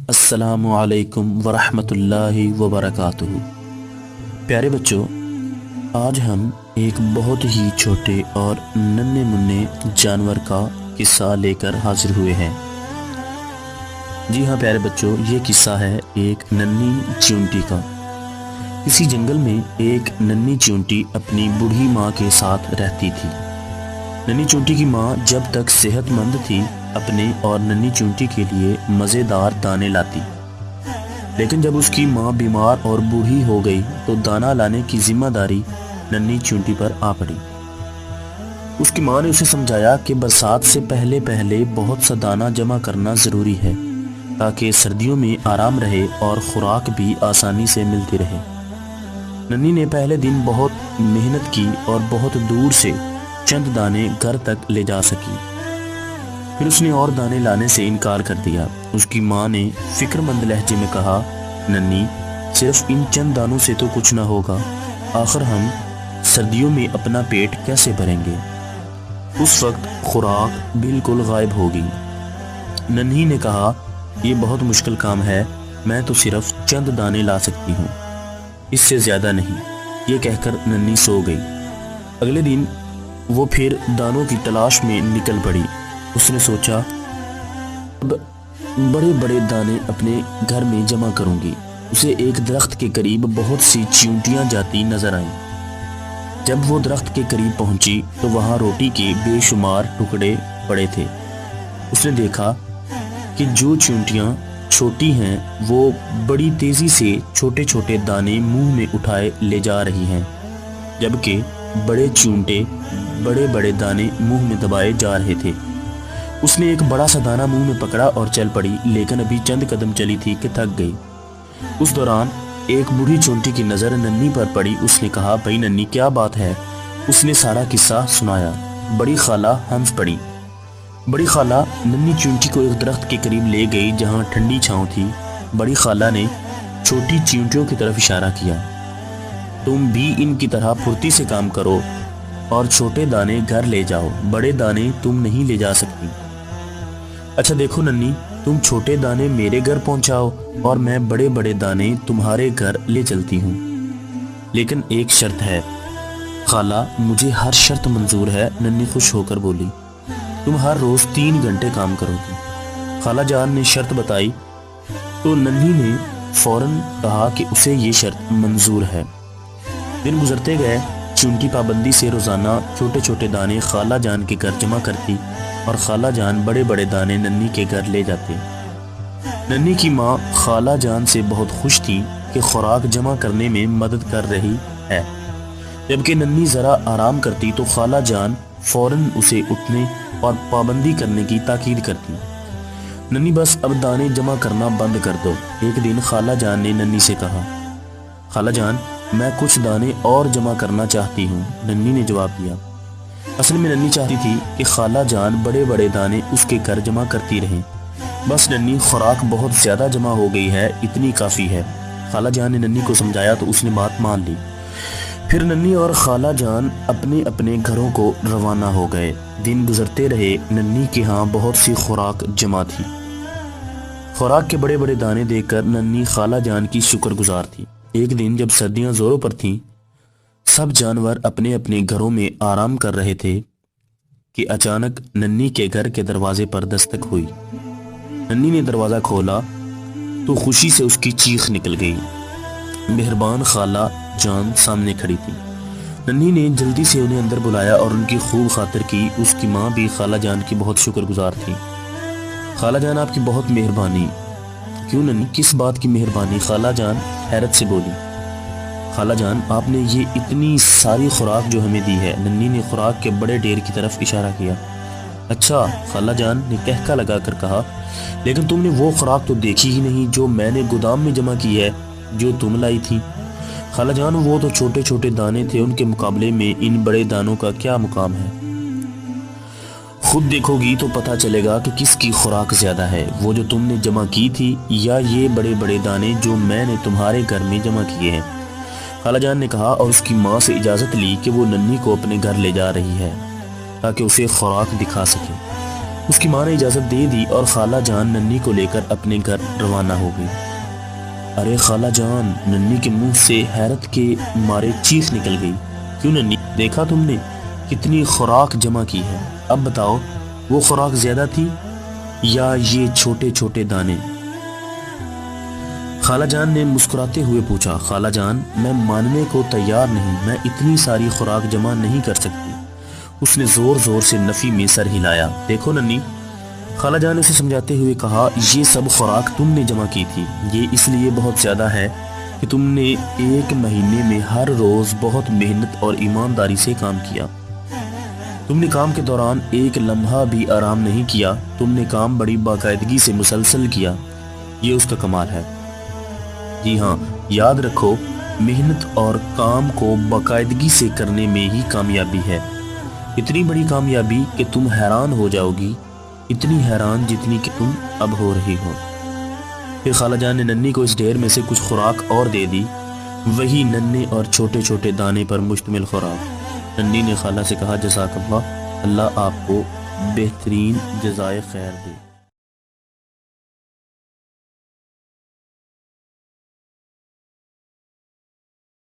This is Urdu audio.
السلام علیکم ورحمۃ اللہ وبرکاتہ۔ پیارے بچوں، آج ہم ایک بہت ہی چھوٹے اور ننھے منھے جانور کا قصہ لے کر حاضر ہوئے ہیں۔ جی ہاں پیارے بچوں، یہ قصہ ہے ایک ننھی چیونٹی کا۔ کسی جنگل میں ایک ننھی چیونٹی اپنی بوڑھی ماں کے ساتھ رہتی تھی۔ ننھی چیونٹی کی ماں جب تک صحت مند تھی اپنے اور ننھی چیونٹی کے لیے مزیدار دانے لاتی، لیکن جب اس کی ماں بیمار اور بوڑھی ہو گئی تو دانا لانے کی ذمہ داری ننھی چیونٹی پر آ پڑی۔ اس کی ماں نے اسے سمجھایا کہ برسات سے پہلے پہلے بہت سا دانا جمع کرنا ضروری ہے تاکہ سردیوں میں آرام رہے اور خوراک بھی آسانی سے ملتی رہے۔ ننھی نے پہلے دن بہت محنت کی اور بہت دور سے چند دانے گھر تک لے جا سکی، پھر اس نے اور دانے لانے سے انکار کر دیا۔ اس کی ماں نے فکر مند لہجے میں کہا، ننھی، صرف ان چند دانوں سے تو کچھ نہ ہوگا، آخر ہم سردیوں میں اپنا پیٹ کیسے بھریں گے؟ اس وقت خوراک بالکل غائب ہو گئی۔ ننھی نے کہا، یہ بہت مشکل کام ہے، میں تو صرف چند دانے لا سکتی ہوں، اس سے زیادہ نہیں۔ یہ کہہ کر ننھی سو گئی۔ اگلے دن وہ پھر دانوں کی تلاش میں نکل پڑی۔ اس نے سوچا، اب بڑے بڑے دانے اپنے گھر میں جمع کروں گی۔ اسے ایک درخت کے قریب بہت سی چیونٹیاں جاتی نظر آئیں۔ جب وہ درخت کے قریب پہنچی تو وہاں روٹی کے بے شمار ٹکڑے پڑے تھے۔ اس نے دیکھا کہ جو چیونٹیاں چھوٹی ہیں وہ بڑی تیزی سے چھوٹے چھوٹے دانے منہ میں اٹھائے لے جا رہی ہیں، جبکہ بڑے چیونٹے بڑے بڑے دانے منہ میں دبائے جا رہے تھے۔ اس نے ایک بڑا سا دانہ منہ میں پکڑا اور چل پڑی، لیکن ابھی چند قدم چلی تھی کہ تھک گئی۔ اس دوران ایک بوڑھی چیونٹی کی نظر ننھی پر پڑی۔ اس نے کہا، بھائی ننھی، کیا بات ہے؟ اس نے سارا قصہ سنایا۔ بڑی خالہ ہنس پڑی۔ بڑی خالہ ننھی چیونٹی کو ایک درخت کے قریب لے گئی جہاں ٹھنڈی چھاؤں تھی۔ بڑی خالہ نے چھوٹی چیونٹیوں کی طرف اشارہ کیا، تم بھی ان کی طرح پھرتی سے کام کرو اور چھوٹے دانے گھر لے جاؤ، بڑے دانے تم نہیں لے جا سکتی۔ اچھا دیکھو ننھی، تم چھوٹے دانے میرے گھر پہنچاؤ اور میں بڑے بڑے دانے تمہارے گھر لے چلتی ہوں، لیکن ایک شرط ہے۔ خالہ، مجھے ہر شرط منظور ہے، ننھی خوش ہو کر بولی۔ تم ہر روز 3 گھنٹے کام کرو گی۔ خالہ جان نے شرط بتائی تو ننھی نے فوراً کہا کہ اسے یہ شرط منظور ہے۔ دن گزرتے گئے، چیونٹی پابندی سے روزانہ چھوٹے چھوٹے دانے خالہ جان کے گھر جمع کرتی اور خالہ جان بڑے بڑے دانے ننھی کے گھر لے جاتے۔ ننھی کی ماں خالہ جان سے بہت خوش تھی کہ خوراک جمع کرنے میں مدد کر رہی ہے، جبکہ ننھی ذرا آرام کرتی تو خالہ جان فوراً اسے اٹھنے اور پابندی کرنے کی تاکید کرتی۔ ننھی بس اب دانے جمع کرنا بند کر دو۔ ایک دن خالہ جان نے ننھی سے کہا، خالہ جان، میں کچھ دانے اور جمع کرنا چاہتی ہوں۔ ننھی نے جواب دیا، اصل میں ننھی چاہتی تھی کہ خالہ جان بڑے بڑے دانے اس کے گھر جمع کرتی رہیں، بس ننھی خوراک بہت زیادہ جمع ہو گئی ہے، اتنی کافی ہے۔ خالہ جان نے ننھی کو سمجھایا تو اس نے بات مان لی۔ پھر ننھی اور خالہ جان اپنے اپنے گھروں کو روانہ ہو گئے۔ دن گزرتے رہے، ننھی کے ہاں بہت سی خوراک جمع تھی۔ خوراک کے بڑے بڑے دانے دیکھ کر ننھی خالہ جان کی شکر گزار تھی۔ ایک دن جب سردیاں زوروں پر تھیں، سب جانور اپنے اپنے گھروں میں آرام کر رہے تھے کہ اچانک ننھی کے گھر کے دروازے پر دستک ہوئی۔ ننھی نے دروازہ کھولا تو خوشی سے اس کی چیخ نکل گئی۔ مہربان خالہ جان سامنے کھڑی تھی۔ ننھی نے جلدی سے انہیں اندر بلایا اور ان کی خوب خاطر کی۔ اس کی ماں بھی خالہ جان کی بہت شکر گزار تھی۔ خالہ جان، آپ کی بہت مہربانی۔ کیوں ننھی، کس بات کی مہربانی؟ خالہ جان حیرت سے بولی۔ خالہ جان، آپ نے یہ اتنی ساری خوراک جو ہمیں دی ہے۔ ننھی نے خوراک کے بڑے ڈھیر کی طرف اشارہ کیا۔ اچھا، خالہ جان نے کہکا لگا کر کہا، لیکن تم نے وہ خوراک تو دیکھی ہی نہیں جو میں نے گودام میں جمع کی ہے، جو تم لائی تھی۔ خالہ جان، وہ تو چھوٹے چھوٹے دانے تھے، ان کے مقابلے میں ان بڑے دانوں کا کیا مقام ہے؟ خود دیکھو گی تو پتہ چلے گا کہ کس کی خوراک زیادہ ہے، وہ جو تم نے جمع کی تھی یا یہ بڑے بڑے دانے جو میں نے تمہارے گھر میں جمع کیے ہیں۔ خالہ جان نے کہا اور اس کی ماں سے اجازت لی کہ وہ ننھی کو اپنے گھر لے جا رہی ہے تاکہ اسے خوراک دکھا سکے۔ اس کی ماں نے اجازت دے دی اور خالہ جان ننھی کو لے کر اپنے گھر روانہ ہو گئی۔ ارے خالہ جان، ننھی کے منہ سے حیرت کے مارے چیخ نکل گئی۔ کیوں ننھی، دیکھا تم نے کتنی خوراک جمع کی ہے؟ اب بتاؤ وہ خوراک زیادہ تھی یا یہ چھوٹے چھوٹے دانے؟ خالہ جان نے مسکراتے ہوئے پوچھا۔ خالہ جان، میں ماننے کو تیار نہیں، میں اتنی ساری خوراک جمع نہیں کر سکتی۔ اس نے زور زور سے نفی میں سر ہلایا۔ دیکھو ننھی، خالہ جان نے اسے سمجھاتے ہوئے کہا، یہ سب خوراک تم نے جمع کی تھی، یہ اس لیے بہت زیادہ ہے کہ تم نے ایک مہینے میں ہر روز بہت محنت اور ایمانداری سے کام کیا۔ تم نے کام کے دوران ایک لمحہ بھی آرام نہیں کیا، تم نے کام بڑی باقاعدگی سے مسلسل کیا، یہ اس کا کمال ہے۔ جی ہاں، یاد رکھو، محنت اور کام کو باقاعدگی سے کرنے میں ہی کامیابی ہے۔ اتنی بڑی کامیابی کہ تم حیران ہو جاؤ گی، اتنی حیران جتنی کہ تم اب ہو رہی ہو۔ پھر خالہ جان نے ننھی کو اس ڈھیر میں سے کچھ خوراک اور دے دی، وہی ننھے اور چھوٹے چھوٹے دانے پر مشتمل خوراک۔ ننھی نے خالہ سے کہا، جزاک اللہ، اللہ آپ کو بہترین جزائے خیر دے۔